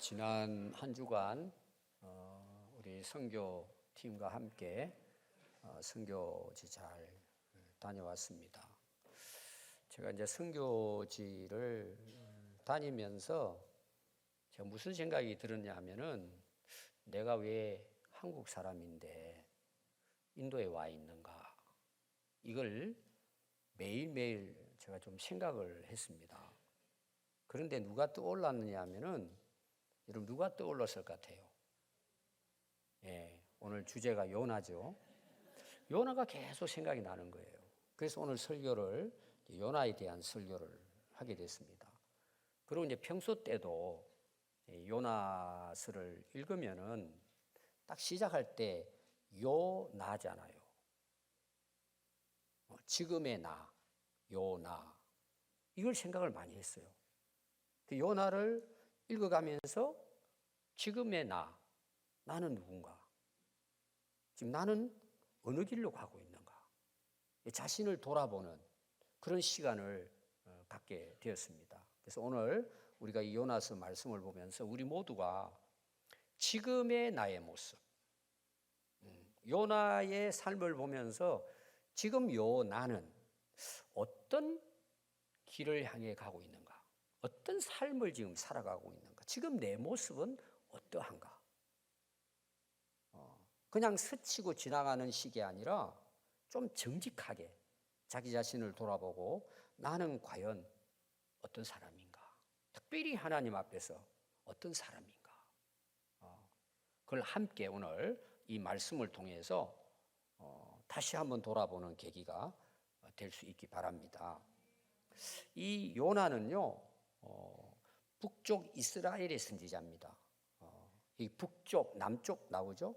지난 한 주간 우리 선교팀과 함께 선교지 잘 다녀왔습니다. 제가 이제 선교지를 다니면서 제가 무슨 생각이 들었냐 하면은 내가 왜 한국 사람인데 인도에 와 있는가, 이걸 매일매일 제가 좀 생각을 했습니다. 그런데 누가 떠올랐느냐 하면은, 여러분 누가 떠올랐을 것 같아요? 오늘 주제가 요나죠. 요나가 계속 생각이 나는 거예요. 그래서 오늘 설교를 요나에 대한 설교를 하게 됐습니다. 그리고 이제 평소 때도 요나서를 읽으면은 딱 시작할 때 요나잖아요. 지금의 나, 요나, 이걸 생각을 많이 했어요. 그 요나를 읽어가면서 지금의 나는 누군가? 지금 나는 어느 길로 가고 있는가? 자신을 돌아보는 그런 시간을 갖게 되었습니다. 그래서 오늘 우리가 이 요나서 말씀을 보면서 우리 모두가 지금의 나의 모습, 요나의 삶을 보면서 지금 요 나는 어떤 길을 향해 가고 있는가? 어떤 삶을 지금 살아가고 있는가? 지금 내 모습은 어떠한가? 그냥 스치고 지나가는 식이 아니라 좀 정직하게 자기 자신을 돌아보고 나는 과연 어떤 사람인가? 특별히 하나님 앞에서 어떤 사람인가? 그걸 함께 오늘 이 말씀을 통해서 다시 한번 돌아보는 계기가 될 수 있기 바랍니다. 이 요나는요, 북쪽 이스라엘의 선지자입니다. 이 북쪽, 남쪽 나오죠?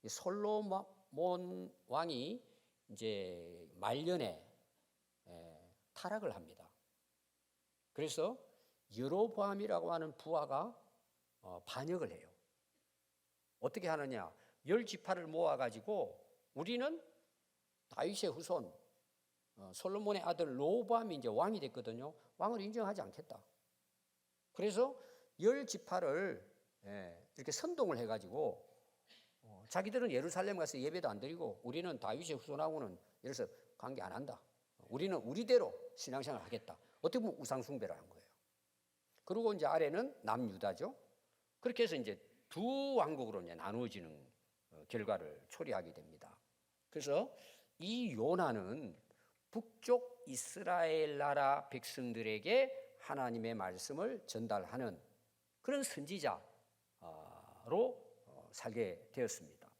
솔로몬 왕이 이제 말년에 타락을 합니다. 그래서 여로보암이라고 하는 부하가 반역을 해요. 어떻게 하느냐? 10지파를 모아가지고 우리는 다윗의 후손, 솔로몬의 아들 로보암이 이제 왕이 됐거든요. 왕을 인정하지 않겠다. 그래서 10지파를 이렇게 선동을 해가지고 자기들은 예루살렘 가서 예배도 안 드리고 우리는 다윗의 후손하고는 예를 들어서 관계 안 한다. 우리는 우리대로 신앙생활을 하겠다. 어떻게 보면 우상숭배를 한 거예요. 그리고 이제 아래는 남유다죠. 그렇게 해서 이제 두 왕국으로 이제 나누어지는 결과를 초래하게 됩니다. 그래서 이 요나는 북쪽 이스라엘 나라 백성들에게 하나님의 말씀을 전달하는 그런 선지자로 살게 되었습니다.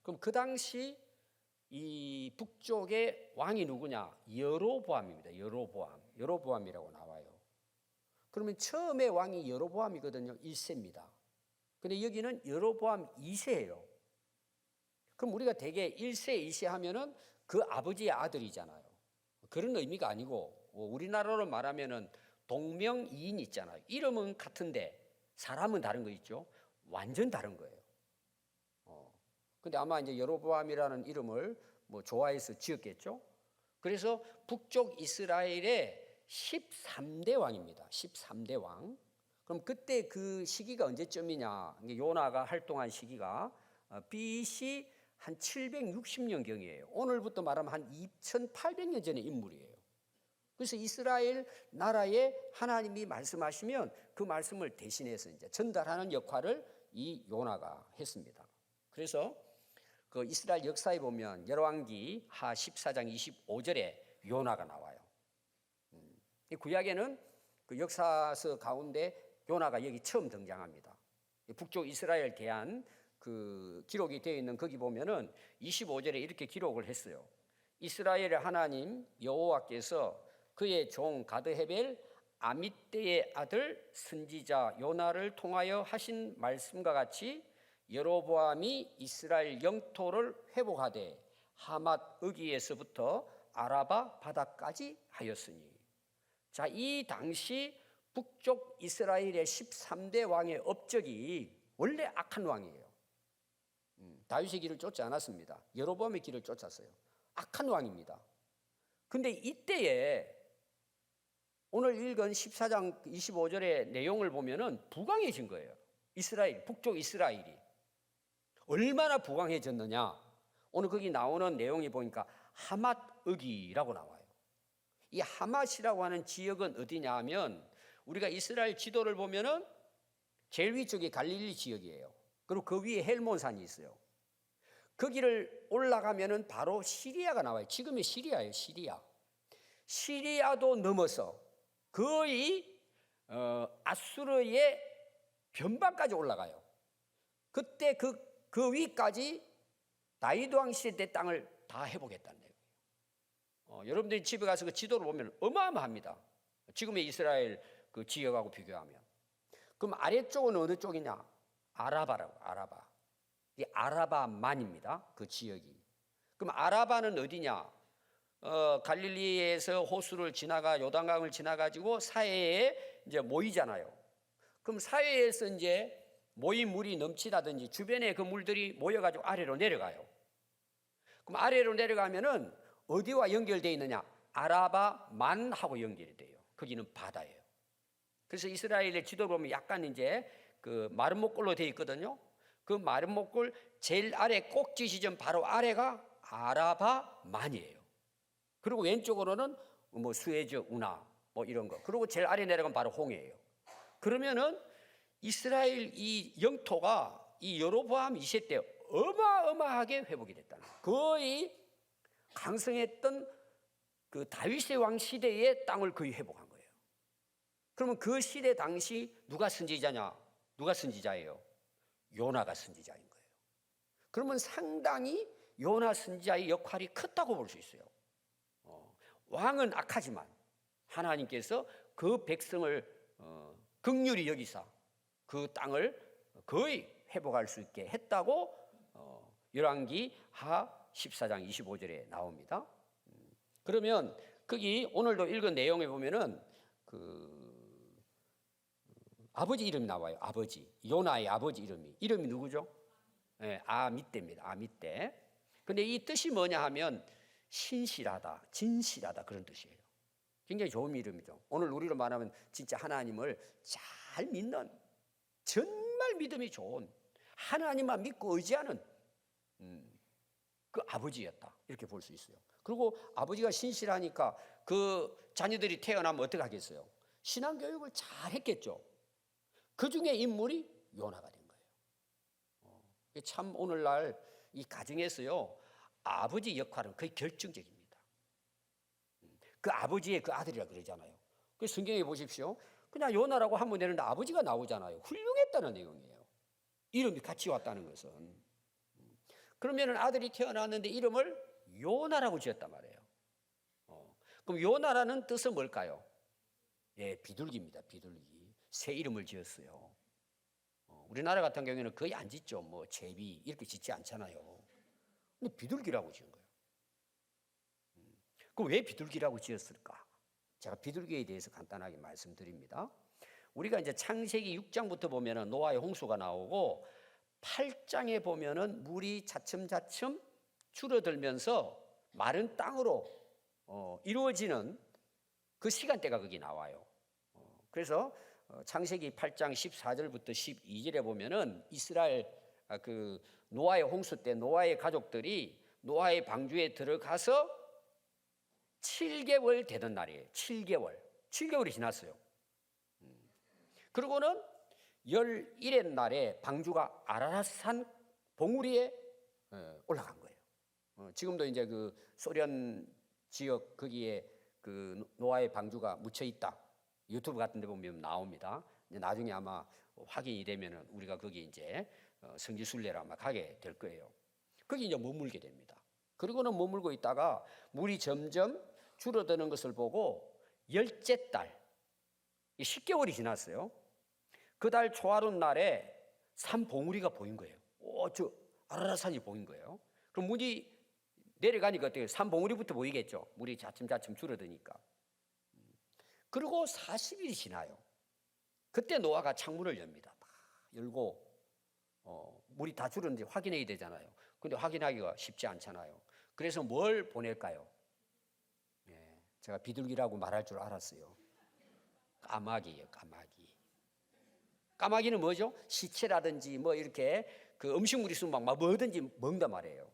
그럼 그 당시 이 북쪽의 왕이 누구냐? 여로보암입니다. 여로보암이라고 나와요. 그러면 처음에 왕이 여로보암이거든요. 1세입니다. 근데 여기는 여로보암 2세예요. 그럼 우리가 대개 1세, 2세 하면은 그 아버지의 아들이잖아요. 그런 의미가 아니고 우리나라로 말하면은 동명이인 있잖아요. 이름은 같은데 사람은 다른 거 있죠. 완전 다른 거예요. 근데 아마 이제 여로보암이라는 이름을 뭐 좋아해서 지었겠죠. 그래서 북쪽 이스라엘의 13대 왕입니다. 13대 왕. 그럼 그때 그 시기가 언제쯤이냐? 요나가 활동한 시기가 BC 한 760년경이에요. 오늘부터 말하면 한 2800년 전의 인물이에요. 그래서 이스라엘 나라에 하나님이 말씀하시면 그 말씀을 대신해서 이제 전달하는 역할을 이 요나가 했습니다. 그래서 그 이스라엘 역사에 보면 열왕기 하 14장 25절에 요나가 나와요. 구약에는 그 역사서 가운데 요나가 여기 처음 등장합니다. 북쪽 이스라엘 대한 그 기록이 되어 있는 거기 보면은 25절에 이렇게 기록을 했어요. 이스라엘의 하나님 여호와께서 그의 종 가드헤벨 아밋떼의 아들 선지자 요나를 통하여 하신 말씀과 같이 여로보암이 이스라엘 영토를 회복하되 하맛 어귀에서부터 아라바 바다까지 하였으니. 자, 이 당시 북쪽 이스라엘의 13대 왕의 업적이 원래 악한 왕이에요. 다윗의 길을 쫓지 않았습니다. 여로보암의 길을 쫓았어요. 악한 왕입니다. 근데 이때에 오늘 읽은 14장 25절의 내용을 보면은 부강해진 거예요. 이스라엘, 북쪽 이스라엘이 얼마나 부강해졌느냐. 오늘 거기 나오는 내용이 보니까 하맛읍이라고 나와요. 이 하맛이라고 하는 지역은 어디냐 하면 우리가 이스라엘 지도를 보면은 제일 위쪽이 갈릴리 지역이에요. 그리고 그 위에 헬몬산이 있어요. 거기를 올라가면은 바로 시리아가 나와요. 지금의 시리아예요. 시리아도 넘어서 거의 아수르의 변방까지 올라가요. 그때 그 위까지 다윗 왕 시대 때 땅을 다 회복했다는 얘기예요. 여러분들이 집에 가서 그 지도를 보면 어마어마합니다. 지금의 이스라엘 그 지역하고 비교하면. 그럼 아래쪽은 어느 쪽이냐? 아라바라고, 아라바. 이 아라바만입니다. 그 지역이. 그럼 아라바는 어디냐? 갈릴리에서 호수를 지나가 요단강을 지나가지고 사해에 이제 모이잖아요. 그럼 사해에서 이제 모인 물이 넘치다든지 주변에 그 물들이 모여가지고 아래로 내려가요. 그럼 아래로 내려가면은 어디와 연결되어 있느냐? 아라바만하고 연결이 돼요. 거기는 바다예요. 그래서 이스라엘의 지도를 보면 약간 이제 그 마른 목골로 되어 있거든요. 그 마른 목골 제일 아래 꼭지 지점 바로 아래가 아라바만이에요. 그리고 왼쪽으로는 뭐 수에즈 운하 뭐 이런 거. 그리고 제일 아래 내려가면 바로 홍해예요. 그러면은 이스라엘 이 영토가 이 여로보암 2세 때 어마어마하게 회복이 됐다는 거예요. 거의 강성했던 그 다윗의 왕 시대의 땅을 거의 회복한 거예요. 그러면 그 시대 당시 누가 선지자냐? 누가 선지자예요? 요나가 선지자인 거예요. 그러면 상당히 요나 선지자의 역할이 컸다고 볼 수 있어요. 왕은 악하지만 하나님께서 그 백성을 긍휼히 여기사 그 땅을 거의 회복할 수 있게 했다고 열왕기 하 14장 25절에 나옵니다. 그러면 거기 오늘도 읽은 내용에 보면은 그 아버지 이름이 나와요. 아버지 요나의 아버지 이름이 누구죠? 네, 아미떼입니다. 아미떼. 근데 이 뜻이 뭐냐 하면 신실하다, 진실하다 그런 뜻이에요. 굉장히 좋은 이름이죠. 오늘 우리로 말하면 진짜 하나님을 잘 믿는, 정말 믿음이 좋은, 하나님만 믿고 의지하는 그 아버지였다 이렇게 볼 수 있어요. 그리고 아버지가 신실하니까 그 자녀들이 태어나면 어떻게 하겠어요? 신앙교육을 잘 했겠죠. 그 중에 인물이 요나가 된 거예요. 참 오늘날 이 가정에서요 아버지 역할은 거의 결정적입니다. 그 아버지의 그 아들이라 그러잖아요. 그 성경에 보십시오. 그냥 요나라고 하면 되는데 아버지가 나오잖아요. 훌륭했다는 내용이에요. 이름이 같이 왔다는 것은. 그러면 아들이 태어났는데 이름을 요나라고 지었단 말이에요. 그럼 요나라는 뜻은 뭘까요? 예, 비둘기입니다. 비둘기. 새 이름을 지었어요. 우리나라 같은 경우에는 거의 안 짓죠. 뭐 제비 이렇게 짓지 않잖아요. 근데 비둘기라고 지은 거예요. 그럼 왜 비둘기라고 지었을까? 제가 비둘기에 대해서 간단하게 말씀드립니다. 우리가 이제 창세기 6장부터 보면은 노아의 홍수가 나오고 8장에 보면은 물이 차츰차츰 줄어들면서 마른 땅으로 이루어지는 그 시간대가 거기 나와요. 그래서 창세기 8장 14절부터 12절에 보면은 이스라엘 그 노아의 홍수 때 노아의 가족들이 노아의 방주에 들어가서 7개월 되던 날이에요. 7개월이 지났어요. 그리고는 11의 날에 방주가 아라랏산 봉우리에 올라간 거예요. 지금도 이제 그 소련 지역 거기에 그 노아의 방주가 묻혀 있다. 유튜브 같은 데 보면 나옵니다. 이제 나중에 아마 확인이 되면은 우리가 거기 이제 성지순례를 아마 가게 될 거예요. 거기 이제 머물게 됩니다. 그리고는 머물고 있다가 물이 점점 줄어드는 것을 보고 10째 달, 10개월이 지났어요. 그 달 초하룻 날에 산 봉우리가 보인 거예요. 저 아라랏산이 보인 거예요. 그럼 물이 내려가니까 어때요? 산 봉우리부터 보이겠죠. 물이 차츰차츰 줄어드니까. 그리고 40일이 지나요. 그때 노아가 창문을 엽니다. 막 열고 물이 다 줄었는지 확인해야 되잖아요. 근데 확인하기가 쉽지 않잖아요. 그래서 뭘 보낼까요? 제가 비둘기라고 말할 줄 알았어요. 까마귀예요, 까마귀. 까마귀는 뭐죠? 시체라든지 뭐 이렇게 그 음식물이 있으면 막 뭐든지 먹는단 말이에요.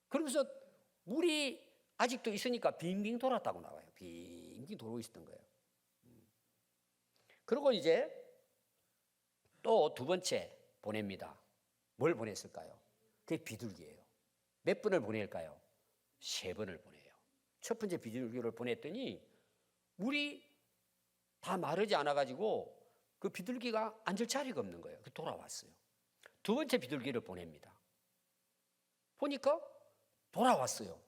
그러면서 물이 아직도 있으니까 빙빙 돌았다고 나와요. 빙빙 돌고 있었던 거예요. 그리고 이제 또 두 번째 보냅니다. 뭘 보냈을까요? 그게 비둘기예요. 몇 번을 보낼까요? 3번을 보내요. 첫 번째 비둘기를 보냈더니 물이 다 마르지 않아가지고 그 비둘기가 앉을 자리가 없는 거예요. 돌아왔어요. 두 번째 비둘기를 보냅니다. 보니까 돌아왔어요.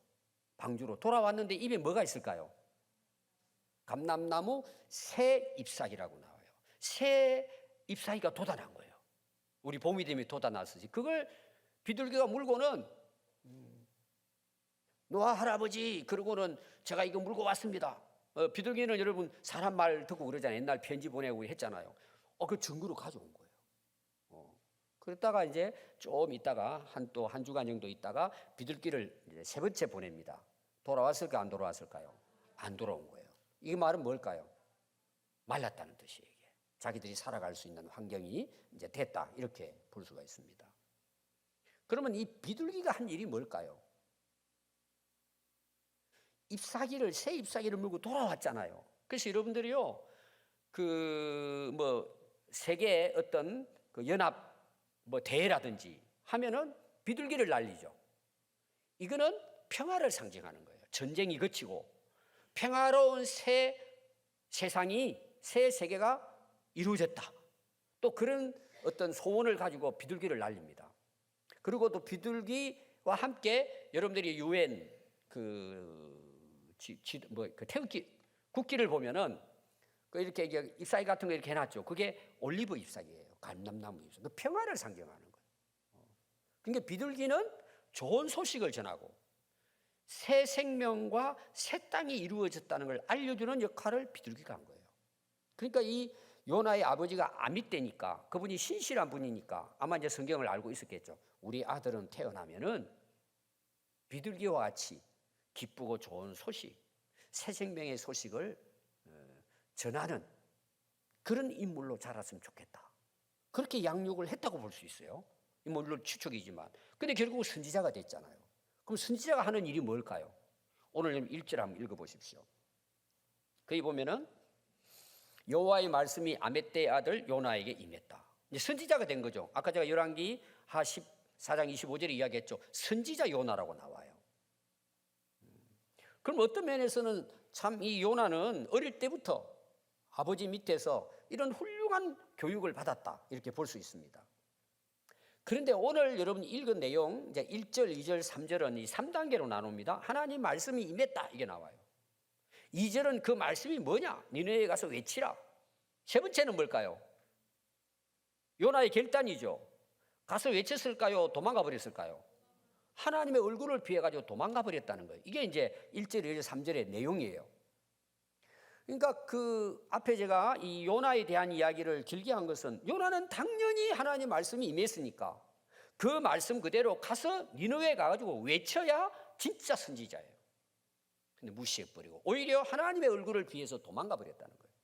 방주로 돌아왔는데 입에 뭐가 있을까요? 감람나무 새 잎사귀라고 나와요. 새 잎사귀가 돋아난 거예요. 우리 봄이 되면 돋아났으지. 그걸 비둘기가 물고는 노아 할아버지, 그러고는 제가 이거 물고 왔습니다. 비둘기는 여러분 사람 말 듣고 그러잖아요. 옛날 편지 보내고 했잖아요. 그 증거로 가져온 거예요. 그러다가 이제 좀 있다가 한 주간 정도 있다가 비둘기를 이제 3번째 보냅니다. 돌아왔을까 안 돌아왔을까요? 안 돌아온 거예요. 이 말은 뭘까요? 말랐다는 뜻이에요. 이게. 자기들이 살아갈 수 있는 환경이 이제 됐다, 이렇게 볼 수가 있습니다. 그러면 이 비둘기가 한 일이 뭘까요? 새 잎사귀를 물고 돌아왔잖아요. 그래서 여러분들이요, 세계 어떤 그 연합 대회라든지 하면은 비둘기를 날리죠. 이거는 평화를 상징하는 거예요. 전쟁이 그치고 평화로운 새 세상이, 새 세계가 이루어졌다. 또 그런 어떤 소원을 가지고 비둘기를 날립니다. 그리고 또 비둘기와 함께 여러분들이 유엔 태극기, 국기를 보면은 이렇게 잎사귀 같은 거 이렇게 해놨죠. 그게 올리브 잎사귀예요. 감람나무 잎사귀. 그 평화를 상징하는 거예요. 그러니까 비둘기는 좋은 소식을 전하고 새 생명과 새 땅이 이루어졌다는 걸 알려주는 역할을 비둘기가 한 거예요. 그러니까 이 요나의 아버지가 아미떼니까, 그분이 신실한 분이니까 아마 이제 성경을 알고 있었겠죠. 우리 아들은 태어나면은 비둘기와 같이 기쁘고 좋은 소식, 새 생명의 소식을 전하는 그런 인물로 자랐으면 좋겠다. 그렇게 양육을 했다고 볼 수 있어요. 물론 추측이지만. 근데 결국 선지자가 됐잖아요. 그럼 선지자가 하는 일이 뭘까요? 오늘 1절 한번 읽어보십시오. 거기 보면은 여호와의 말씀이 아미떼의 아들 요나에게 임했다. 이제 선지자가 된 거죠. 아까 제가 열왕기 하 14장 25절에 이야기했죠. 선지자 요나라고 나와요. 그럼 어떤 면에서는 참 이 요나는 어릴 때부터 아버지 밑에서 이런 훌륭한 교육을 받았다, 이렇게 볼 수 있습니다. 그런데 오늘 여러분이 읽은 내용, 이제 1절, 2절, 3절은 이 3단계로 나눕니다. 하나님 말씀이 임했다, 이게 나와요. 2절은 그 말씀이 뭐냐? 니네에 가서 외치라. 세 번째는 뭘까요? 요나의 결단이죠. 가서 외쳤을까요? 도망가 버렸을까요? 하나님의 얼굴을 피해가지고 도망가 버렸다는 거예요. 이게 이제 1절, 2절, 3절의 내용이에요. 그러니까 그 앞에 제가 이 요나에 대한 이야기를 길게 한 것은, 요나는 당연히 하나님 말씀이 임했으니까 그 말씀 그대로 가서 니느웨에 가가지고 외쳐야 진짜 선지자예요. 근데 무시해버리고 오히려 하나님의 얼굴을 피해서 도망가 버렸다는 거예요.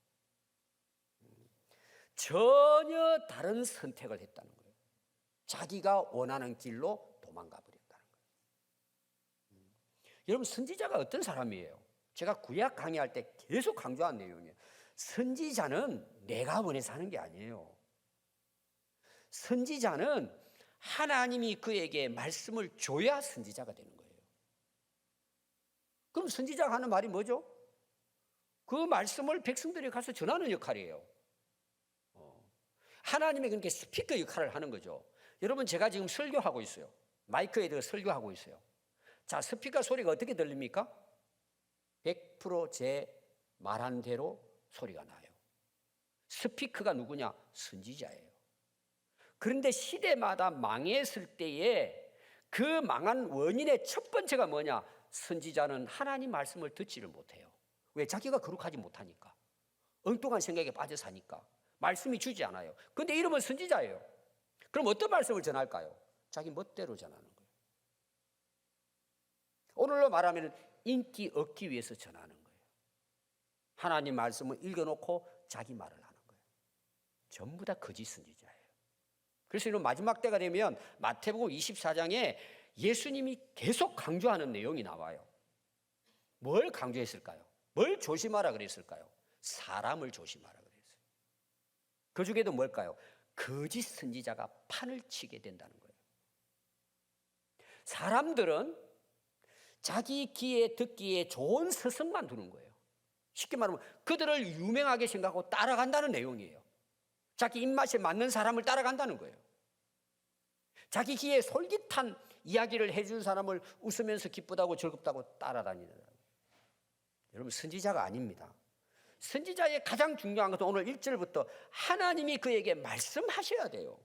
전혀 다른 선택을 했다는 거예요. 자기가 원하는 길로 도망가 버렸다는 거예요. 여러분, 선지자가 어떤 사람이에요? 제가 구약 강의할 때 계속 강조한 내용이에요. 선지자는 내가 원해서 하는 게 아니에요. 선지자는 하나님이 그에게 말씀을 줘야 선지자가 되는 거예요. 그럼 선지자가 하는 말이 뭐죠? 그 말씀을 백성들이 가서 전하는 역할이에요. 하나님의 그렇게 스피커 역할을 하는 거죠. 여러분, 제가 지금 설교하고 있어요. 마이크에 대해 설교하고 있어요. 자, 스피커 소리가 어떻게 들립니까? 100% 제 말한 대로 소리가 나요. 스피커가 누구냐? 선지자예요. 그런데 시대마다 망했을 때에 그 망한 원인의 첫 번째가 뭐냐? 선지자는 하나님 말씀을 듣지를 못해요. 왜? 자기가 거룩하지 못하니까. 엉뚱한 생각에 빠져 사니까. 말씀이 주지 않아요. 그런데 이름은 선지자예요. 그럼 어떤 말씀을 전할까요? 자기 멋대로 전하는 거예요. 오늘로 말하면 인기 얻기 위해서 전하는 거예요. 하나님 말씀을 읽어놓고 자기 말을 하는 거예요. 전부 다 거짓 선지자예요. 그래서 이런 마지막 때가 되면 마태복음 24장에 예수님이 계속 강조하는 내용이 나와요. 뭘 강조했을까요? 뭘 조심하라 그랬을까요? 사람을 조심하라 그랬어요. 그 중에도 뭘까요? 거짓 선지자가 판을 치게 된다는 거예요. 사람들은 자기 귀에 듣기에 좋은 서성만 두는 거예요. 쉽게 말하면 그들을 유명하게 생각하고 따라간다는 내용이에요. 자기 입맛에 맞는 사람을 따라간다는 거예요. 자기 귀에 솔깃한 이야기를 해준 사람을 웃으면서 기쁘다고 즐겁다고 따라다니는 거예요. 여러분, 선지자가 아닙니다. 선지자의 가장 중요한 것은 오늘 1절부터 하나님이 그에게 말씀하셔야 돼요.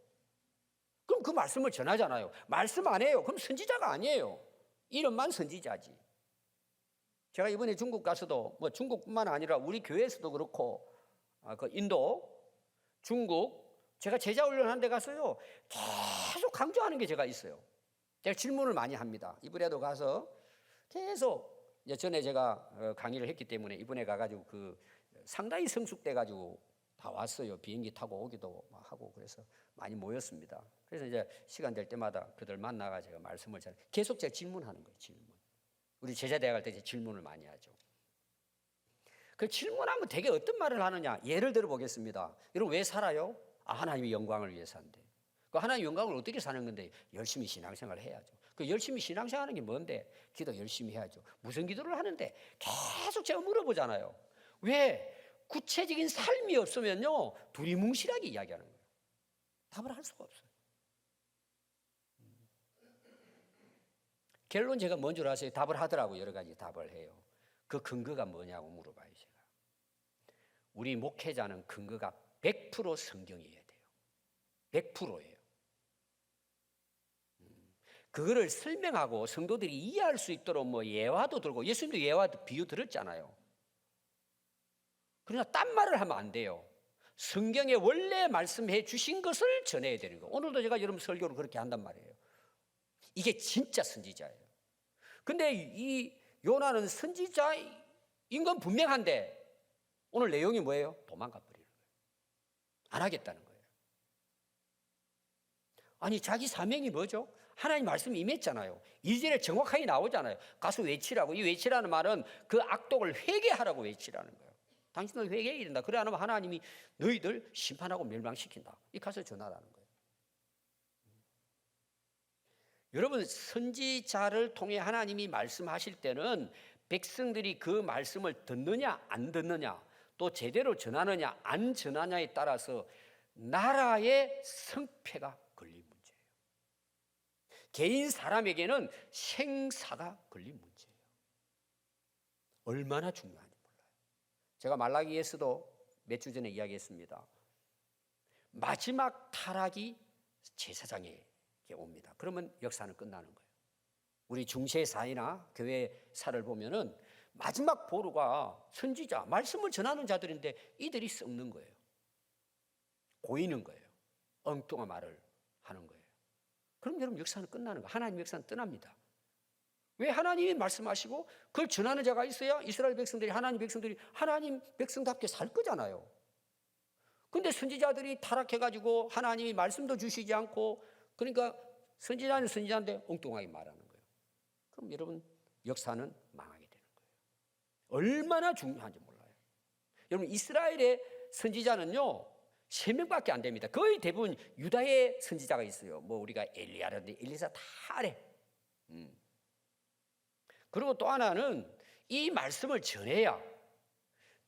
그럼 그 말씀을 전하잖아요. 말씀 안 해요. 그럼 선지자가 아니에요. 이름만 선지자지. 제가 이번에 중국 가서도 뭐 중국뿐만 아니라 우리 교회에서도 그렇고 그 인도, 중국 제가 제자 훈련하는 데 가서요 계속 강조하는 게 제가 있어요. 제가 질문을 많이 합니다. 이번에도 가서 계속 전에 제가 강의를 했기 때문에 이번에 가가지고 그 상당히 성숙돼 가지고 다 왔어요. 비행기 타고 오기도 하고 그래서 많이 모였습니다. 그래서 이제 시간 될 때마다 그들 만나가 제가 말씀을 계속 제가 질문하는 거예요. 질문. 우리 제자 대학 갈 때 질문을 많이 하죠. 그 질문하면 되게 어떤 말을 하느냐? 예를 들어 보겠습니다. 여러분 왜 살아요? 하나님의 영광을 위해 산대. 그 하나님의 영광을 어떻게 사는 건데? 열심히 신앙생활을 해야죠. 그 열심히 신앙생활하는 게 뭔데? 기도 열심히 해야죠. 무슨 기도를 하는데? 계속 제가 물어보잖아요. 왜? 구체적인 삶이 없으면요 두리뭉실하게 이야기하는 거예요. 답을 할 수가 없어요. 결론 제가 뭔 줄 아세요? 답을 하더라고요. 여러 가지 답을 해요. 그 근거가 뭐냐고 물어봐요. 제가. 우리 목회자는 근거가 100% 성경이어야 돼요. 100%예요. 그거를 설명하고 성도들이 이해할 수 있도록 뭐 예화도 들고, 예수님도 예화 비유 들었잖아요. 그러나 딴 말을 하면 안 돼요. 성경에 원래 말씀해 주신 것을 전해야 되는 거예요. 오늘도 제가 여러분 설교를 그렇게 한단 말이에요. 이게 진짜 선지자예요. 근데 이 요나는 선지자인 건 분명한데 오늘 내용이 뭐예요? 도망가 버리는 거예요. 안 하겠다는 거예요. 아니 자기 사명이 뭐죠? 하나님 말씀이 임했잖아요. 2절에 정확하게 나오잖아요. 가서 외치라고. 이 외치라는 말은 그 악독을 회개하라고 외치라는 거예요. 당신들 회개해야 된다. 그래 안 하면 하나님이 너희들 심판하고 멸망시킨다. 이 가서 전하라는 거예요. 여러분 선지자를 통해 하나님이 말씀하실 때는 백성들이 그 말씀을 듣느냐 안 듣느냐 또 제대로 전하느냐 안 전하냐에 따라서 나라의 성패가 걸린 문제예요. 개인 사람에게는 생사가 걸린 문제예요. 얼마나 중요한지 몰라요. 제가 말라기에서도 몇 주 전에 이야기했습니다. 마지막 타락이 제사장에게 옵니다. 그러면 역사는 끝나는 거예요. 우리 중세사회나 교회사를 보면은 마지막 보루가 선지자, 말씀을 전하는 자들인데 이들이 썩는 거예요. 고이는 거예요. 엉뚱한 말을 하는 거예요. 그럼 여러분 역사는 끝나는 거예요. 하나님 역사는 떠납니다. 왜? 하나님이 말씀하시고 그걸 전하는 자가 있어야 이스라엘 백성들이 하나님 백성답게 살 거잖아요. 근데 선지자들이 타락해가지고 하나님이 말씀도 주시지 않고 그러니까 선지자는 선지자인데 엉뚱하게 말하는 거예요. 그럼 여러분 역사는 망하게 되는 거예요. 얼마나 중요한지 몰라요. 여러분 이스라엘의 선지자는요 3명밖에 안 됩니다. 거의 대부분 유다의 선지자가 있어요. 뭐 우리가 엘리야라든지 엘리사 다 알아. 그리고 또 하나는 이 말씀을 전해야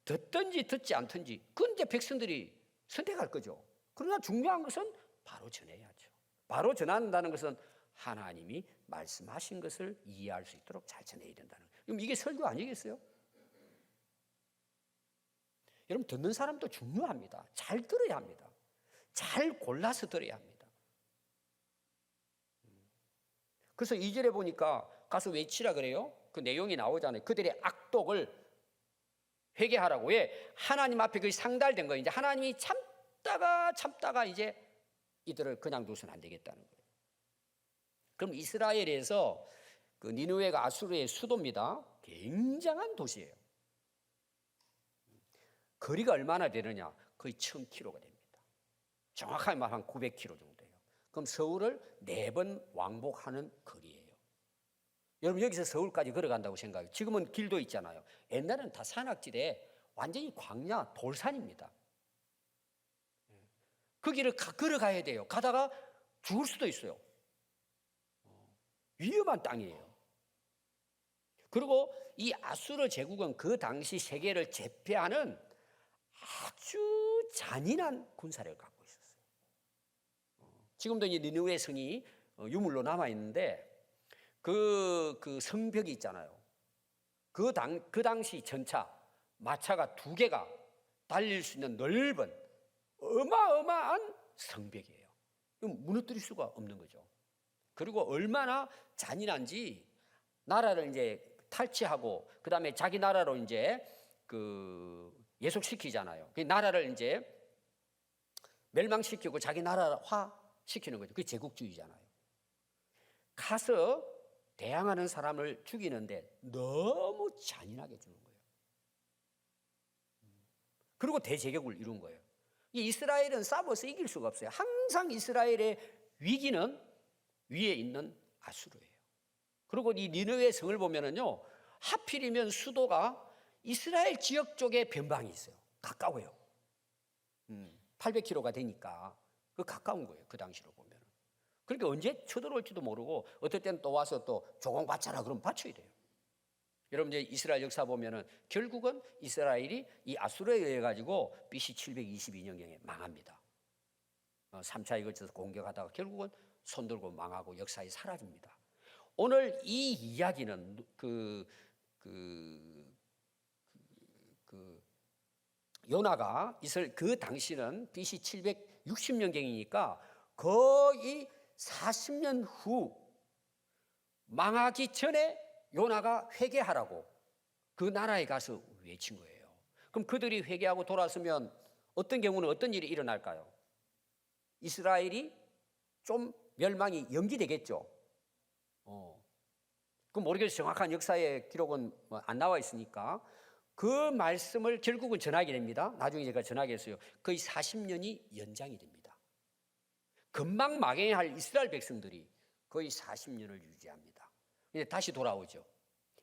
듣든지 듣지 않든지 그건 이제 백성들이 선택할 거죠. 그러나 중요한 것은 바로 전해야죠. 바로 전한다는 것은 하나님이 말씀하신 것을 이해할 수 있도록 잘 전해야 된다는 거예요. 그럼 이게 설교 아니겠어요? 여러분 듣는 사람도 중요합니다. 잘 들어야 합니다. 잘 골라서 들어야 합니다. 그래서 2절에 보니까 가서 외치라 그래요. 그 내용이 나오잖아요. 그들의 악독을 회개하라고. 왜? 하나님 앞에 그게 상달된 거예요. 이제 하나님이 참다가 이제 이들을 그냥 둬서는 안 되겠다는 거예요. 그럼 이스라엘에서 그 니느웨가 아수르의 수도입니다. 굉장한 도시예요. 거리가 얼마나 되느냐? 거의 1000km가 됩니다. 정확하게 말하면 900km 정도 돼요. 그럼 서울을 4번 왕복하는 거리예요. 여러분 여기서 서울까지 걸어간다고 생각해요. 지금은 길도 있잖아요. 옛날에는 다 산악지대, 완전히 광야, 돌산입니다. 그 길을 걸어가야 돼요. 가다가 죽을 수도 있어요. 위험한 땅이에요. 그리고 이 아수르 제국은 그 당시 세계를 제패하는 아주 잔인한 군사력을 갖고 있었어요. 지금도 이제 니느웨 성이 유물로 남아 있는데 그 성벽이 있잖아요. 그 당시 전차, 마차가 2개가 달릴 수 있는 넓은 어마어마한 성벽이에요. 무너뜨릴 수가 없는 거죠. 그리고 얼마나 잔인한지 나라를 이제 탈취하고 그다음에 자기 나라로 이제 예속시키잖아요. 그 나라를 이제 멸망시키고 자기 나라화 시키는 거죠. 그게 제국주의잖아요. 가서 대항하는 사람을 죽이는데 너무 잔인하게 죽는 거예요. 그리고 대제국을 이룬 거예요. 이 이스라엘은 싸워서 이길 수가 없어요. 항상 이스라엘의 위기는 위에 있는 아수르예요. 그리고 이 니느웨 성을 보면은요, 하필이면 수도가 이스라엘 지역 쪽에 변방이 있어요. 가까워요. 800km가 되니까 그 가까운 거예요. 그 당시로 보면. 그러니까 언제 쳐들어올지도 모르고 어떨 때는 또 와서 또 조공 바쳐라 그러면 바쳐야 돼요. 여러분 이제 이스라엘 역사 보면은 결국은 이스라엘이 이 아수르에 의해 가지고 BC 722년경에 망합니다. 3차에 걸쳐서 공격하다가 결국은 손들고 망하고 역사에 사라집니다. 오늘 이 이야기는 요나가 있을 그 당시는 BC 760년경이니까 거의 40년 후 망하기 전에 요나가 회개하라고 그 나라에 가서 외친 거예요. 그럼 그들이 회개하고 돌아서면 어떤 경우는 어떤 일이 일어날까요? 이스라엘이 좀 멸망이 연기되겠죠. 그 모르겠어요. 정확한 역사의 기록은 안 나와 있으니까 그 말씀을 결국은 전하게 됩니다. 나중에 제가 전하겠어요. 거의 40년이 연장이 됩니다. 금방 망해할 이스라엘 백성들이 거의 40년을 유지합니다. 이제 다시 돌아오죠.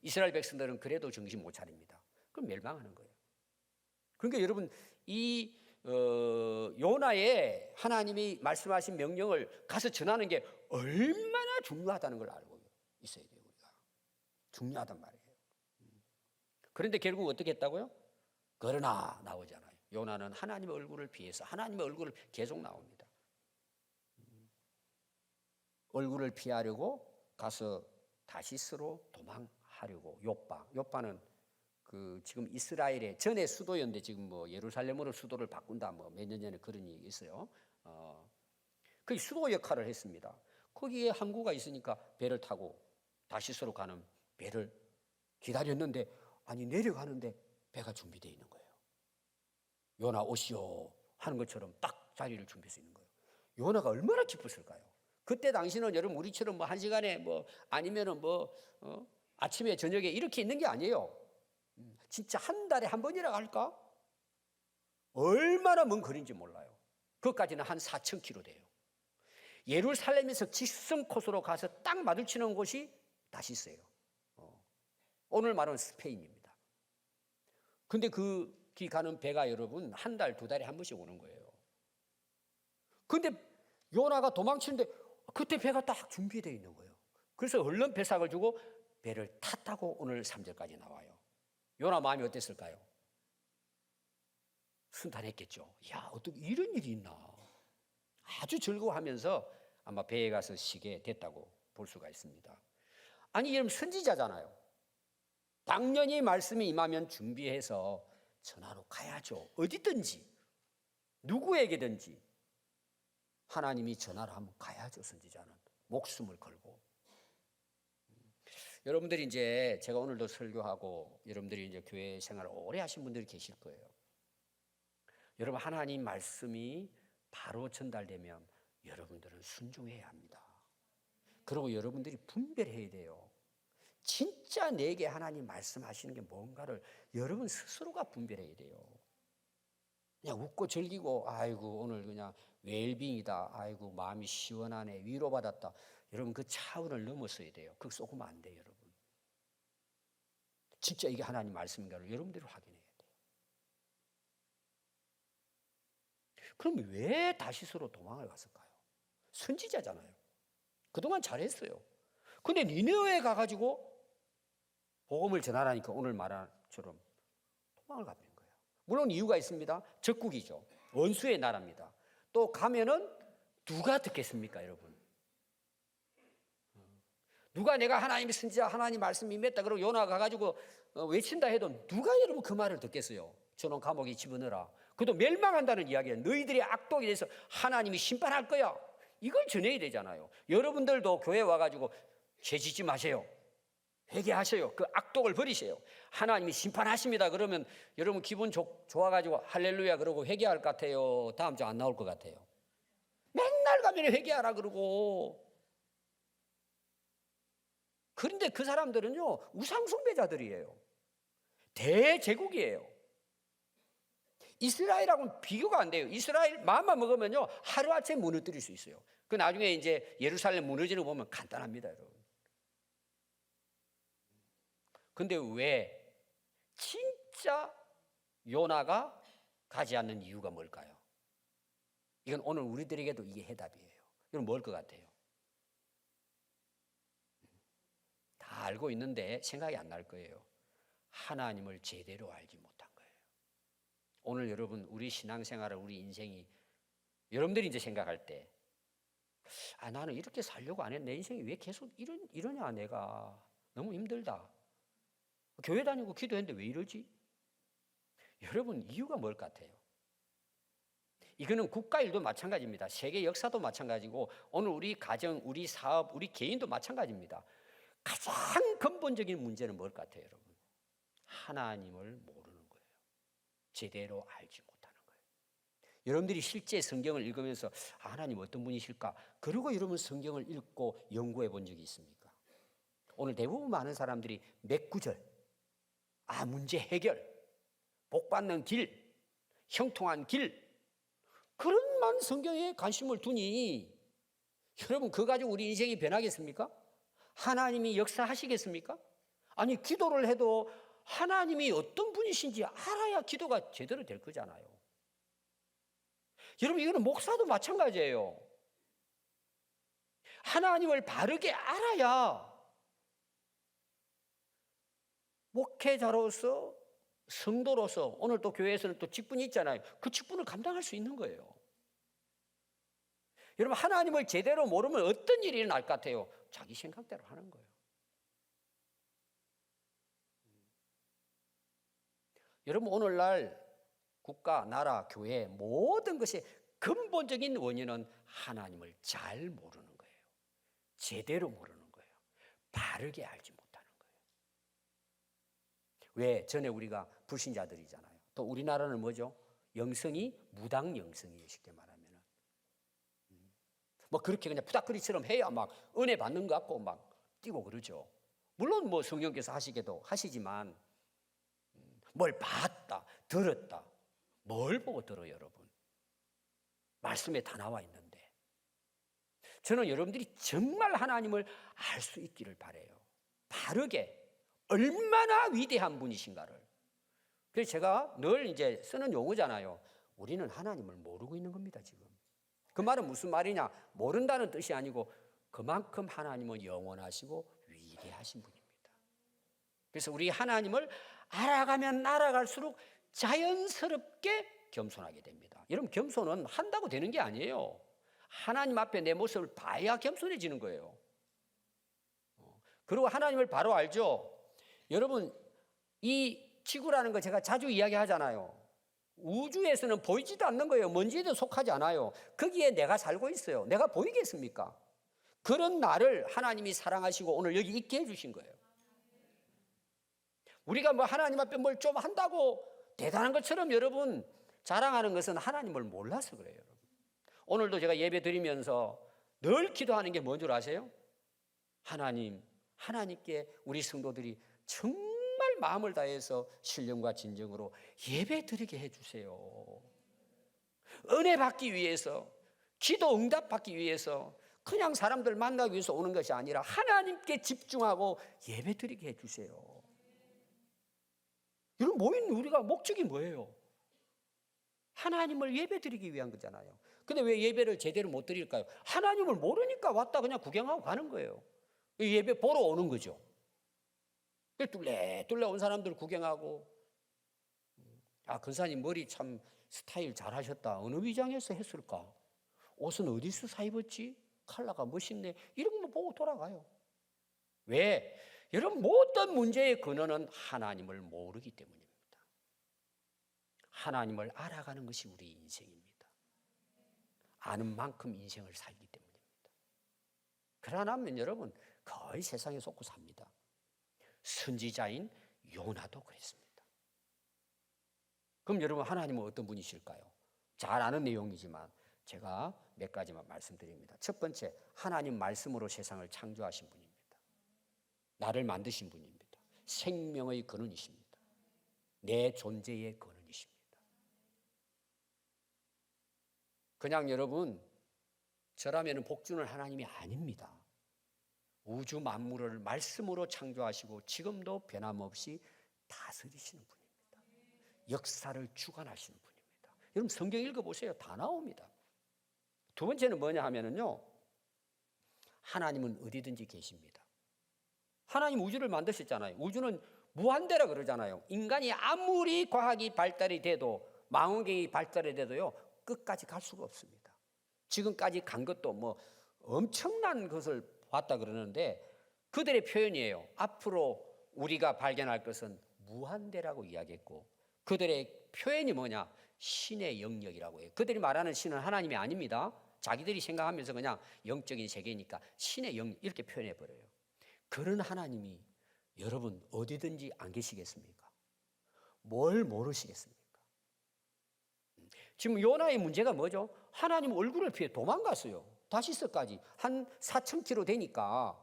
이스라엘 백성들은 그래도 정신 못 차립니다. 그럼 멸망하는 거예요. 그러니까 여러분 이 요나의 하나님이 말씀하신 명령을 가서 전하는 게 얼마나 중요하다는 걸 알고 있어야 돼요. 우리가 중요하단 말이에요. 그런데 결국 어떻게 했다고요? 그러나 나오잖아요. 요나는 하나님의 얼굴을 피해서 하나님의 얼굴을 계속 나옵니다. 얼굴을 피하려고 가서 다시스로 도망하려고 요빠는 그 지금 이스라엘의 전에 수도였는데 지금 뭐 예루살렘으로 수도를 바꾼다 뭐 몇 년 전에 그런 얘기 있어요. 그 수도 역할을 했습니다. 거기에 항구가 있으니까 배를 타고 다시스로 가는 배를 기다렸는데 아니 내려가는데 배가 준비되어 있는 거예요. 요나 오시오 하는 것처럼 딱 자리를 준비해서 있는 거예요. 요나가 얼마나 기뻤을까요? 그때 당시는 여러분 우리처럼 뭐 1시간에 뭐 아니면은 뭐 아침에 저녁에 이렇게 있는 게 아니에요. 진짜 한 달에 한 번이라고 할까? 얼마나 먼 거리인지 몰라요. 그것까지는 한 4000km 돼요. 예루살렘에서 직선 코스로 가서 딱 마주치는 곳이 다시스예요. 오늘 말하는 스페인입니다. 근데 그 가는 배가 여러분 한 달, 2달에 한 번씩 오는 거예요. 근데 요나가 도망치는데 그때 배가 딱 준비되어 있는 거예요. 그래서 얼른 배삭을 주고 배를 탔다고 오늘 3절까지 나와요. 요나 마음이 어땠을까요? 순탄했겠죠. 야, 어떻게 이런 일이 있나. 아주 즐거워하면서 아마 배에 가서 쉬게 됐다고 볼 수가 있습니다. 아니, 여러분 선지자잖아요. 당연히 말씀이 임하면 준비해서 전하러 가야죠. 어디든지 누구에게든지 하나님이 전하러 한번 가야죠. 선지자는 목숨을 걸고. 여러분들이 이제 제가 오늘도 설교하고 여러분들이 이제 교회 생활을 오래 하신 분들이 계실 거예요. 여러분 하나님 말씀이 바로 전달되면 여러분들은 순종해야 합니다. 그리고 여러분들이 분별해야 돼요. 진짜 내게 하나님 말씀하시는 게 뭔가를 여러분 스스로가 분별해야 돼요. 그냥 웃고 즐기고 아이고 오늘 그냥 웰빙이다. 아이고 마음이 시원하네. 위로받았다. 여러분 그 차원을 넘어서야 돼요. 그거 쏘면 안 돼요, 여러분. 진짜 이게 하나님 말씀인가를 여러분들이 확인해야 돼요. 그럼 왜 다시스로 도망을 갔을까요? 선지자잖아요. 그동안 잘했어요. 근데 니느웨에 가가지고 복음을 전하라니까 오늘 말한 처럼 도망을 가버린 거예요. 물론 이유가 있습니다. 적국이죠. 원수의 나라입니다. 또 가면은 누가 듣겠습니까, 여러분? 누가 내가 하나님의 선지자, 하나님 말씀 임했다 그러고 요나 가가지고 외친다 해도 누가 여러분 그 말을 듣겠어요? 저놈 감옥에 집어넣어라. 그것도 멸망한다는 이야기예요. 너희들의 악독에 대해서 하나님이 심판할 거야. 이걸 전해야 되잖아요. 여러분들도 교회 와가지고 죄 짓지 마세요. 회개하세요. 그 악독을 버리세요. 하나님이 심판하십니다. 그러면 여러분 기분 좋아가지고 할렐루야 그러고 회개할 것 같아요? 다음 주 안 나올 것 같아요? 맨날 가면 회개하라 그러고. 그런데 그 사람들은요 우상숭배자들이에요. 대제국이에요. 이스라엘하고는 비교가 안 돼요. 이스라엘 마음만 먹으면요 하루아침에 무너뜨릴 수 있어요. 그 나중에 이제 예루살렘 무너지는 거 보면 간단합니다, 여러분. 근데 왜 진짜 요나가 가지 않는 이유가 뭘까요? 이건 오늘 우리들에게도 이게 해답이에요. 이건 뭘 것 같아요? 다 알고 있는데 생각이 안 날 거예요. 하나님을 제대로 알지 못한 거예요. 오늘 여러분 우리 신앙생활을 우리 인생이 여러분들이 이제 생각할 때 나는 이렇게 살려고 안 해. 내 인생이 왜 계속 이러냐 내가. 너무 힘들다. 교회 다니고 기도했는데 왜 이러지? 여러분 이유가 뭘 같아요? 이거는 국가 일도 마찬가지입니다. 세계 역사도 마찬가지고 오늘 우리 가정, 우리 사업, 우리 개인도 마찬가지입니다. 가장 근본적인 문제는 뭘 같아요, 여러분? 하나님을 모르는 거예요. 제대로 알지 못하는 거예요. 여러분들이 실제 성경을 읽으면서 하나님 어떤 분이실까? 그리고 여러분 성경을 읽고 연구해 본 적이 있습니까? 오늘 대부분 많은 사람들이 몇 구절, 문제 해결, 복 받는 길, 형통한 길, 그런만 성경에 관심을 두니 여러분 그거 가지고 우리 인생이 변하겠습니까? 하나님이 역사하시겠습니까? 아니 기도를 해도 하나님이 어떤 분이신지 알아야 기도가 제대로 될 거잖아요. 여러분 이거는 목사도 마찬가지예요. 하나님을 바르게 알아야 목회자로서 성도로서 오늘 또 교회에서는 또 직분이 있잖아요. 그 직분을 감당할 수 있는 거예요. 여러분 하나님을 제대로 모르면 어떤 일이 일어날 것 같아요? 자기 생각대로 하는 거예요. 여러분 오늘날 국가, 나라, 교회 모든 것의 근본적인 원인은 하나님을 잘 모르는 거예요. 제대로 모르는 거예요. 바르게 알지 못하는 거예요. 왜? 전에 우리가 불신자들이잖아요. 또 우리나라는 뭐죠? 영성이 무당 영성이에요. 쉽게 말하면은. 뭐 그렇게 그냥 푸닥거리처럼 해야 막 은혜 받는 것 같고 막 뛰고 그러죠. 물론 뭐 성령께서 하시기도 하시지만 뭘 봤다, 들었다. 뭘 보고 들어요, 여러분? 말씀에 다 나와 있는데. 저는 여러분들이 정말 하나님을 알 수 있기를 바라요. 바르게 얼마나 위대한 분이신가를. 그래서 제가 늘 이제 쓰는 용어잖아요. 우리는 하나님을 모르고 있는 겁니다, 지금. 그 말은 무슨 말이냐? 모른다는 뜻이 아니고 그만큼 하나님은 영원하시고 위대하신 분입니다. 그래서 우리 하나님을 알아가면 알아갈수록 자연스럽게 겸손하게 됩니다. 여러분 겸손은 한다고 되는 게 아니에요. 하나님 앞에 내 모습을 봐야 겸손해지는 거예요. 그리고 하나님을 바로 알죠. 여러분 이 지구라는 거 제가 자주 이야기하잖아요. 우주에서는 보이지도 않는 거예요. 먼지에도 속하지 않아요. 거기에 내가 살고 있어요. 내가 보이겠습니까? 그런 나를 하나님이 사랑하시고 오늘 여기 있게 해주신 거예요. 우리가 뭐 하나님 앞에 뭘 좀 한다고 대단한 것처럼 여러분 자랑하는 것은 하나님을 몰라서 그래요. 여러분. 오늘도 제가 예배 드리면서 늘 기도하는 게 뭔 줄 아세요? 하나님께 우리 성도들이 정말 마음을 다해서 신령과 진정으로 예배 드리게 해주세요. 은혜 받기 위해서, 기도 응답 받기 위해서, 그냥 사람들 만나기 위해서 오는 것이 아니라 하나님께 집중하고 예배드리게 해주세요. 여러분, 모인 우리가 목적이 뭐예요? 하나님을 예배드리기 위한 거잖아요. 근데 왜 예배를 제대로 못 드릴까요? 하나님을 모르니까 왔다 그냥 구경하고 가는 거예요. 예배 보러 오는 거죠. 뚫레 온 사람들 구경하고, 아, 근사님 머리 참 스타일 잘하셨다. 어느 위장에서 했을까? 옷은 어디서 사 입었지? 컬러가 멋있네. 이런 것만 보고 돌아가요. 왜? 여러분, 모든 문제의 근원은 하나님을 모르기 때문입니다. 하나님을 알아가는 것이 우리 인생입니다. 아는 만큼 인생을 살기 때문입니다. 그러나면 여러분, 거의 세상에 속고 삽니다. 선지자인 요나도 그랬습니다. 그럼 여러분, 하나님은 어떤 분이실까요? 잘 아는 내용이지만 제가 몇 가지만 말씀드립니다. 첫 번째, 하나님 말씀으로 세상을 창조하신 분입니다. 나를 만드신 분입니다. 생명의 근원이십니다. 내 존재의 근원이십니다. 그냥 여러분, 저라면 복 주는 하나님이 아닙니다. 우주 만물을 말씀으로 창조하시고 지금도 변함없이 다스리시는 분입니다. 역사를 주관하시는 분입니다. 여러분, 성경 읽어보세요. 다 나옵니다. 두 번째는 뭐냐 하면은요, 하나님은 어디든지 계십니다. 하나님 우주를 만드셨잖아요. 우주는 무한대라 그러잖아요. 인간이 아무리 과학이 발달이 돼도, 망원경이 발달이 돼도요, 끝까지 갈 수가 없습니다. 지금까지 간 것도 뭐 엄청난 것을 봤다 그러는데, 그들의 표현이에요. 앞으로 우리가 발견할 것은 무한대라고 이야기했고, 그들의 표현이 뭐냐? 신의 영역이라고 해요. 그들이 말하는 신은 하나님이 아닙니다. 자기들이 생각하면서 그냥 영적인 세계니까 신의 영역 이렇게 표현해 버려요. 그런 하나님이 여러분 어디든지 안 계시겠습니까? 뭘 모르시겠습니까? 지금 요나의 문제가 뭐죠? 하나님 얼굴을 피해 도망갔어요. 다시스까지 한 4,000km 되니까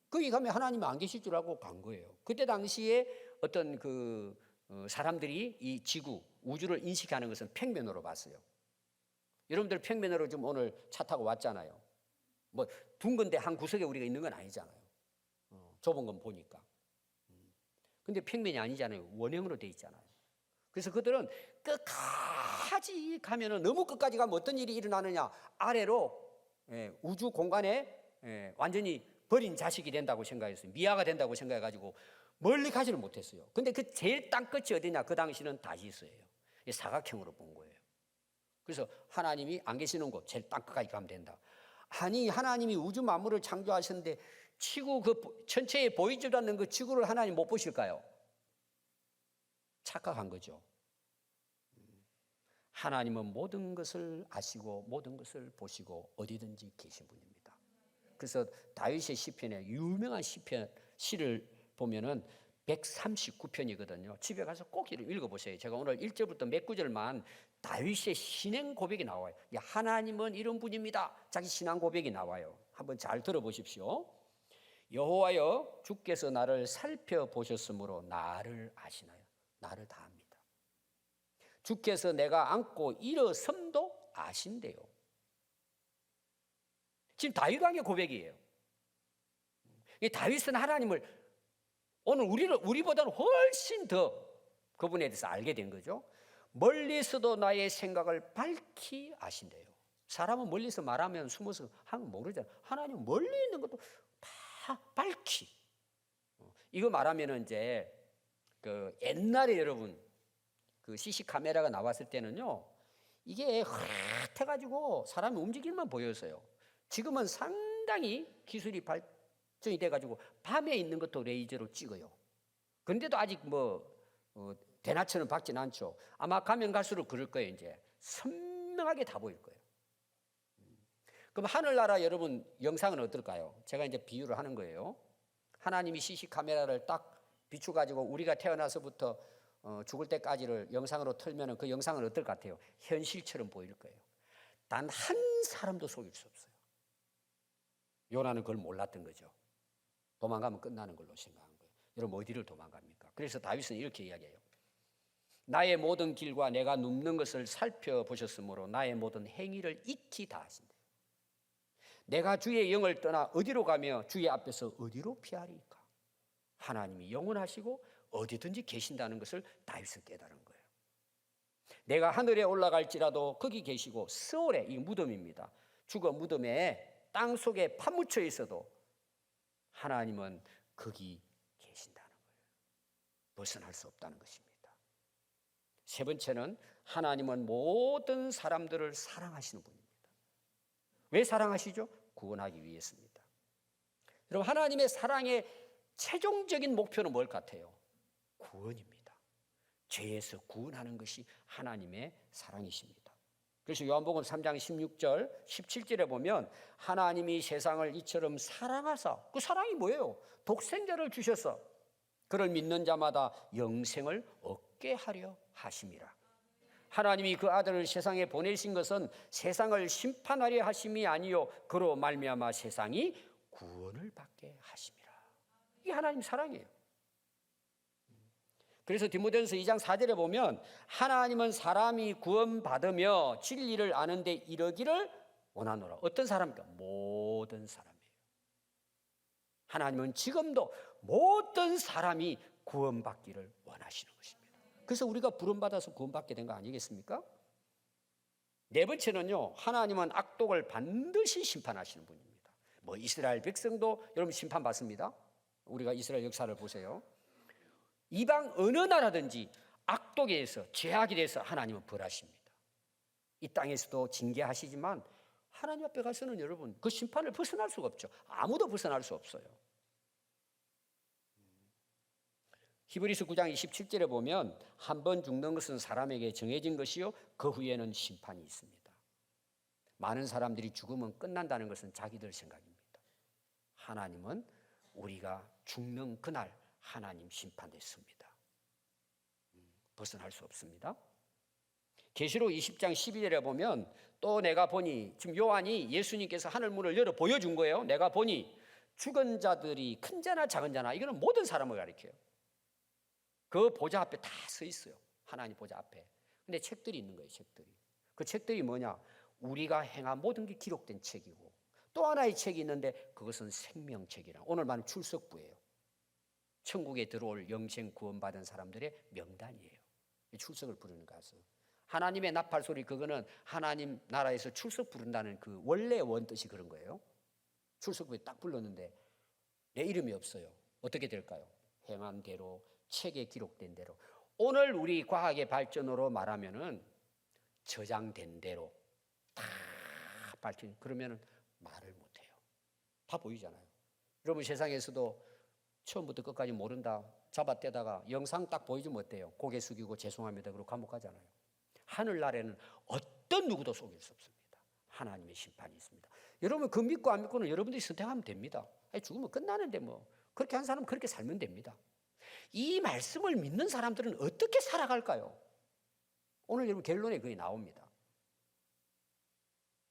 거기 가면 하나님이 안 계실 줄 알고 간 거예요. 그때 당시에 어떤 사람들이 이 지구, 우주를 인식하는 것은 평면으로 봤어요. 여러분들 평면으로 좀 오늘 차 타고 왔잖아요. 뭐 둥근데 한 구석에 우리가 있는 건 아니잖아요. 좁은 건 보니까. 근데 평면이 아니잖아요. 원형으로 돼 있잖아요. 그래서 그들은 끝까지 가면은, 너무 끝까지 가면 어떤 일이 일어나느냐? 아래로 우주 공간에 완전히 버린 자식이 된다고 생각했어요. 미아가 된다고 생각해가지고 멀리 가지를 못했어요. 근데 그 제일 땅끝이 어디냐? 그 당시는 다시스예요. 사각형으로 본 거예요. 그래서 하나님이 안 계시는 곳, 제일 땅끝까지 가면 된다. 아니, 하나님이 우주 만물을 창조하셨는데 지구 그 전체에 보이지도 않는 그 지구를 하나님 못 보실까요? 착각한 거죠. 하나님은 모든 것을 아시고 모든 것을 보시고 어디든지 계신 분입니다. 그래서 다윗의 시편에, 유명한 시를 보면은 139편이거든요. 집에 가서 꼭 읽어보세요. 제가 오늘 1절부터 몇 구절만 다윗의 신앙 고백이 나와요. 하나님은 이런 분입니다. 자기 신앙 고백이 나와요. 한번 잘 들어보십시오. 여호와여, 주께서 나를 살펴보셨으므로 나를 아시나요? 나를 다 압니다. 주께서 내가 앉고 일어섬도 아신대요. 지금 다윗 왕의 고백이에요. 다윗은 하나님을 오늘 우리보다는 훨씬 더 그분에 대해서 알게 된 거죠. 멀리서도 나의 생각을 밝히 아신대요. 사람은 멀리서 말하면 숨어서 하면 모르잖아요. 하나님은 멀리 있는 것도 다 밝히. 이거 말하면은 이제 옛날에 여러분 그 CC 카메라가 나왔을 때는요, 이게 흐릿해가지고 사람이 움직임만 보였어요. 지금은 상당히 기술이 발전이 돼가지고 밤에 있는 것도 레이저로 찍어요. 그런데도 아직 대낮처럼 밝진 않죠. 아마 가면 갈수록 그럴 거예요. 이제 선명하게 다 보일 거예요. 그럼 하늘나라 여러분 영상은 어떨까요? 제가 이제 비유를 하는 거예요. 하나님이 CC 카메라를 딱 비추가지고 우리가 태어나서부터 죽을 때까지를 영상으로 틀면은 그 영상은 어떨 것 같아요? 현실처럼 보일 거예요. 단 한 사람도 속일 수 없어요. 요나는 그걸 몰랐던 거죠. 도망가면 끝나는 걸로 생각한 거예요. 여러분 어디를 도망갑니까? 그래서 다윗은 이렇게 이야기해요. 나의 모든 길과 내가 눕는 것을 살펴보셨으므로 나의 모든 행위를 익히 다 하신다. 내가 주의 영을 떠나 어디로 가며 주의 앞에서 어디로 피하리까? 하나님이 영원하시고 어디든지 계신다는 것을 다윗은 깨달은 거예요. 내가 하늘에 올라갈지라도 거기 계시고 스올에, 이 무덤입니다. 죽어 무덤에 땅 속에 파묻혀 있어도 하나님은 거기 계신다는 거예요. 벗어날 수 없다는 것입니다. 세 번째는 하나님은 모든 사람들을 사랑하시는 분입니다. 왜 사랑하시죠? 구원하기 위해서입니다. 여러분, 하나님의 사랑의 최종적인 목표는 뭘 같아요? 구원입니다. 죄에서 구원하는 것이 하나님의 사랑이십니다. 그래서 요한복음 3장 16절, 17절에 보면 하나님이 세상을 이처럼 사랑하사, 그 사랑이 뭐예요? 독생자를 주셔서 그를 믿는 자마다 영생을 얻게 하려 하심이라. 하나님이 그 아들을 세상에 보내신 것은 세상을 심판하려 하심이 아니요 그로 말미암아 세상이 구원을 받게 하심이라. 이게 하나님 사랑이에요. 그래서 디모데전서 2장 4절에 보면 하나님은 사람이 구원받으며 진리를 아는 데 이르기를 원하노라. 어떤 사람입니까? 모든 사람이에요. 하나님은 지금도 모든 사람이 구원받기를 원하시는 것입니다. 그래서 우리가 부름받아서 구원받게 된 거 아니겠습니까? 네 번째는요, 하나님은 악독을 반드시 심판하시는 분입니다. 뭐 이스라엘 백성도 여러분 심판받습니다. 우리가 이스라엘 역사를 보세요. 이방 어느 나라든지 악독에 의해서, 죄악에 대해서 하나님은 벌하십니다. 이 땅에서도 징계하시지만 하나님 앞에 가서는 여러분 그 심판을 벗어날 수가 없죠. 아무도 벗어날 수 없어요. 히브리서 9장 27절에 보면 한 번 죽는 것은 사람에게 정해진 것이요 그 후에는 심판이 있습니다. 많은 사람들이 죽으면 끝난다는 것은 자기들 생각입니다. 하나님은 우리가 죽는 그날 하나님 심판됐습니다. 벗어날 수 없습니다. 계시록 20장 12절에 보면 또 내가 보니, 지금 요한이 예수님께서 하늘 문을 열어 보여준 거예요. 내가 보니 죽은 자들이 큰 자나 작은 자나, 이거는 모든 사람을 가리켜요. 그 보좌 앞에 다 서 있어요. 하나님 보좌 앞에. 근데 책들이 있는 거예요. 책들이. 그 책들이 뭐냐? 우리가 행한 모든 게 기록된 책이고, 또 하나의 책이 있는데 그것은 생명책이라, 오늘 말하는 출석부예요. 천국에 들어올 영생 구원받은 사람들의 명단이에요. 출석을 부르는 가서 하나님의 나팔 소리, 그거는 하나님 나라에서 출석 부른다는 그 원래 원뜻이 그런 거예요. 출석부에 딱 불렀는데 내 이름이 없어요. 어떻게 될까요? 행한 대로, 책에 기록된 대로. 오늘 우리 과학의 발전으로 말하면은 저장된 대로 다 밝힌, 그러면은 말을 못해요. 다 보이잖아요. 여러분, 세상에서도 처음부터 끝까지 모른다 잡아떼다가 영상 딱 보여주면 어때요? 고개 숙이고 죄송합니다 그러고 감옥 가잖아요. 하늘나라에는 어떤 누구도 속일 수 없습니다. 하나님의 심판이 있습니다. 여러분, 그 믿고 안 믿고는 여러분들이 선택하면 됩니다. 아니, 죽으면 끝나는데 뭐 그렇게 한 사람은 그렇게 살면 됩니다. 이 말씀을 믿는 사람들은 어떻게 살아갈까요? 오늘 여러분 결론에 그게 나옵니다.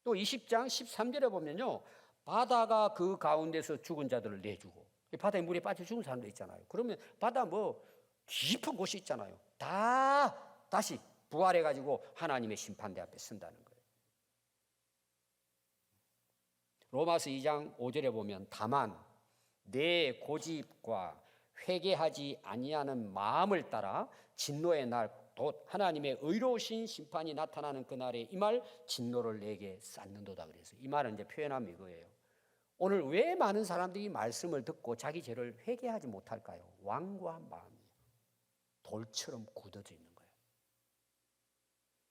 또 20장 13절에 보면요, 바다가 그 가운데서 죽은 자들을 내주고, 바다에 물에 빠져 죽은 사람도 있잖아요. 그러면 바다 뭐 깊은 곳이 있잖아요. 다 다시 부활해가지고 하나님의 심판대 앞에 선다는 거예요. 로마서 2장 5절에 보면 다만 내 고집과 회개하지 아니하는 마음을 따라 진노의 날 곧 하나님의 의로우신 심판이 나타나는 그날에 이 말 진노를 내게 쌓는도다. 그래서 이 말은 이제 표현하면 이거예요. 오늘 왜 많은 사람들이 말씀을 듣고 자기 죄를 회개하지 못할까요? 완고한 마음이 돌처럼 굳어져 있는 거예요.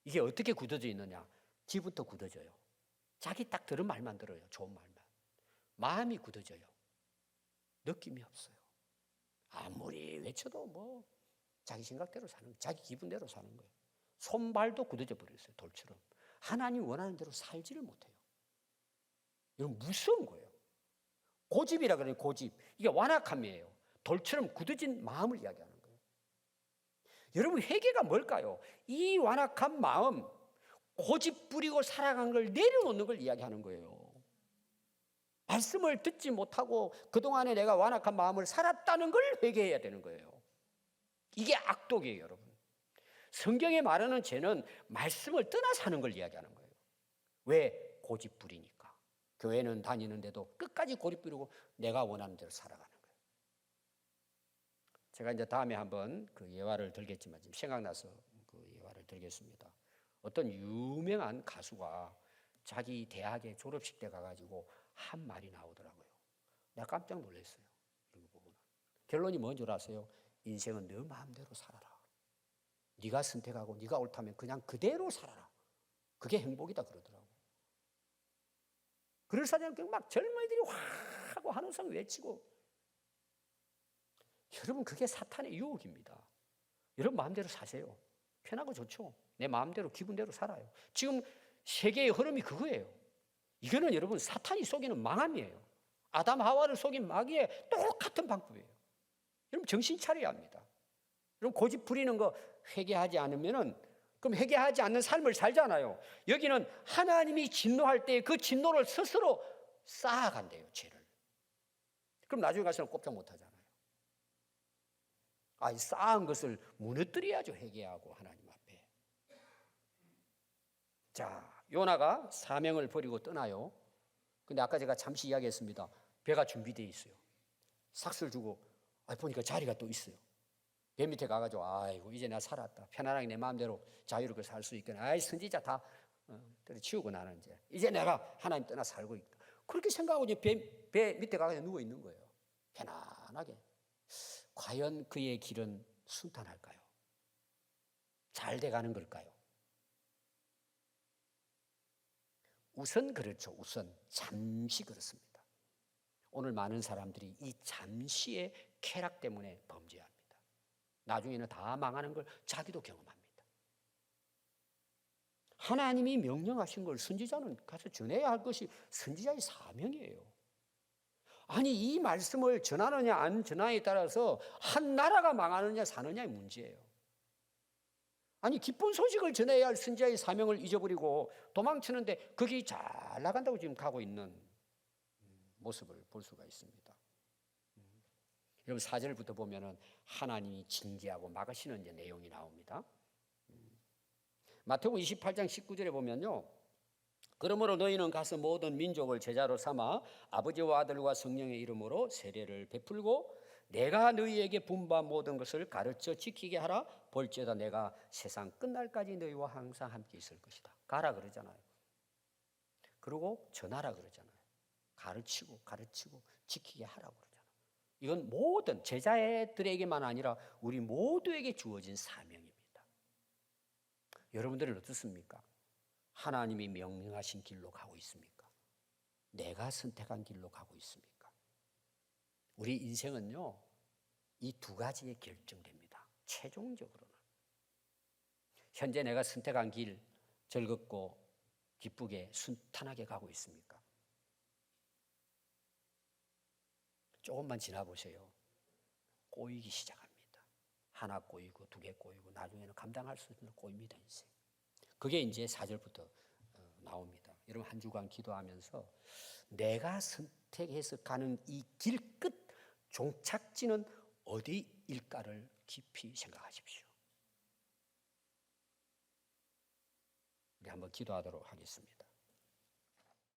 이게 어떻게 굳어져 있느냐? 지부터 굳어져요. 자기 딱 들은 말만 들어요. 좋은 말만. 마음이 굳어져요. 느낌이 없어요. 아무리 외쳐도 뭐 자기 생각대로 사는 거예요. 자기 기분대로 사는 거예요. 손발도 굳어져 버렸어요. 돌처럼. 하나님 원하는 대로 살지를 못해요. 이건 무서운 거예요. 고집이라 그래요. 고집. 이게 완악함이에요. 돌처럼 굳어진 마음을 이야기하는 거예요. 여러분, 회개가 뭘까요? 이 완악한 마음, 고집 부리고 살아간 걸 내려놓는 걸 이야기하는 거예요. 말씀을 듣지 못하고 그동안에 내가 완악한 마음을 살았다는 걸 회개해야 되는 거예요. 이게 악독이에요, 여러분. 성경에 말하는 죄는 말씀을 떠나 사는 걸 이야기하는 거예요. 왜? 고집부리니까. 교회는 다니는데도 끝까지 고집 부리고 내가 원하는 대로 살아가는 거예요. 제가 이제 다음에 한번 그 예화를 들겠지만 지금 생각나서 그 예화를 들겠습니다. 어떤 유명한 가수가 자기 대학의 졸업식 때 가가지고 한 말이 나오더라고요. 내가 깜짝 놀랐어요. 이거 보고는. 결론이 뭔 줄 아세요? 인생은 너 마음대로 살아라. 네가 선택하고 네가 옳다면 그냥 그대로 살아라. 그게 행복이다 그러더라고요. 그래서 막 젊은이들이 와 하고 한우상 외치고, 여러분 그게 사탄의 유혹입니다. 여러분 마음대로 사세요. 편하고 좋죠. 내 마음대로 기분대로 살아요. 지금 세계의 흐름이 그거예요. 이거는 여러분 사탄이 속이는 망함이에요. 아담 하와를 속인 마귀의 똑같은 방법이에요. 여러분 정신 차려야 합니다. 여러분 고집 부리는 거 회개하지 않으면은, 그럼 회개하지 않는 삶을 살잖아요. 여기는 하나님이 진노할 때 그 진노를 스스로 쌓아간대요, 죄를. 그럼 나중에 가서는 꼼짝 못 하잖아요. 이 쌓은 것을 무너뜨려야죠, 회개하고 하나님 앞에. 자, 요나가 사명을 버리고 떠나요. 근데 아까 제가 잠시 이야기했습니다. 배가 준비되어 있어요. 삭스를 주고 보니까 자리가 또 있어요. 배 밑에 가가지고 아이고 이제 나 살았다. 편안하게 내 마음대로 자유롭게 살 수 있겠네. 선지자 다 치우고 나는 이제 내가 하나님 떠나 살고 있다. 그렇게 생각하고 이제 배 밑에 가서 누워 있는 거예요. 편안하게. 과연 그의 길은 순탄할까요? 잘 돼가는 걸까요? 우선 그렇죠. 우선 잠시 그렇습니다. 오늘 많은 사람들이 이 잠시의 쾌락 때문에 범죄합니다. 나중에는 다 망하는 걸 자기도 경험합니다. 하나님이 명령하신 걸 선지자는 가서 전해야 할 것이 선지자의 사명이에요. 아니 이 말씀을 전하느냐 안 전하느냐에 따라서 한 나라가 망하느냐 사느냐의 문제예요. 아니 기쁜 소식을 전해야 할 선지자의 사명을 잊어버리고 도망치는데 그게 잘 나간다고 지금 가고 있는 모습을 볼 수가 있습니다. 여러분 4절부터 보면은 하나님이 징계하고 막으시는 이제 내용이 나옵니다. 마태복음 28장 19절에 보면요. 그러므로 너희는 가서 모든 민족을 제자로 삼아 아버지와 아들과 성령의 이름으로 세례를 베풀고 내가 너희에게 분부한 모든 것을 가르쳐 지키게 하라. 볼지어다 내가 세상 끝날까지 너희와 항상 함께 있을 것이다. 가라 그러잖아요. 그리고 전하라 그러잖아요. 가르치고 지키게 하라고 그러잖아요. 이건 모든 제자들에게만 아니라 우리 모두에게 주어진 사명입니다. 여러분들은 어떻습니까? 하나님이 명령하신 길로 가고 있습니까? 내가 선택한 길로 가고 있습니까? 우리 인생은요, 이 두 가지에 결정됩니다. 최종적으로는. 현재 내가 선택한 길 즐겁고 기쁘게 순탄하게 가고 있습니까? 조금만 지나보세요. 꼬이기 시작합니다. 하나 꼬이고 두 개 꼬이고 나중에는 감당할 수 있는 꼬입니다. 인생. 그게 이제 4절부터 나옵니다. 여러분 한 주간 기도하면서 내가 선택해서 가는 이 길 끝 종착지는 어디일까를 깊이 생각하십시오. 우리 한번 기도하도록 하겠습니다.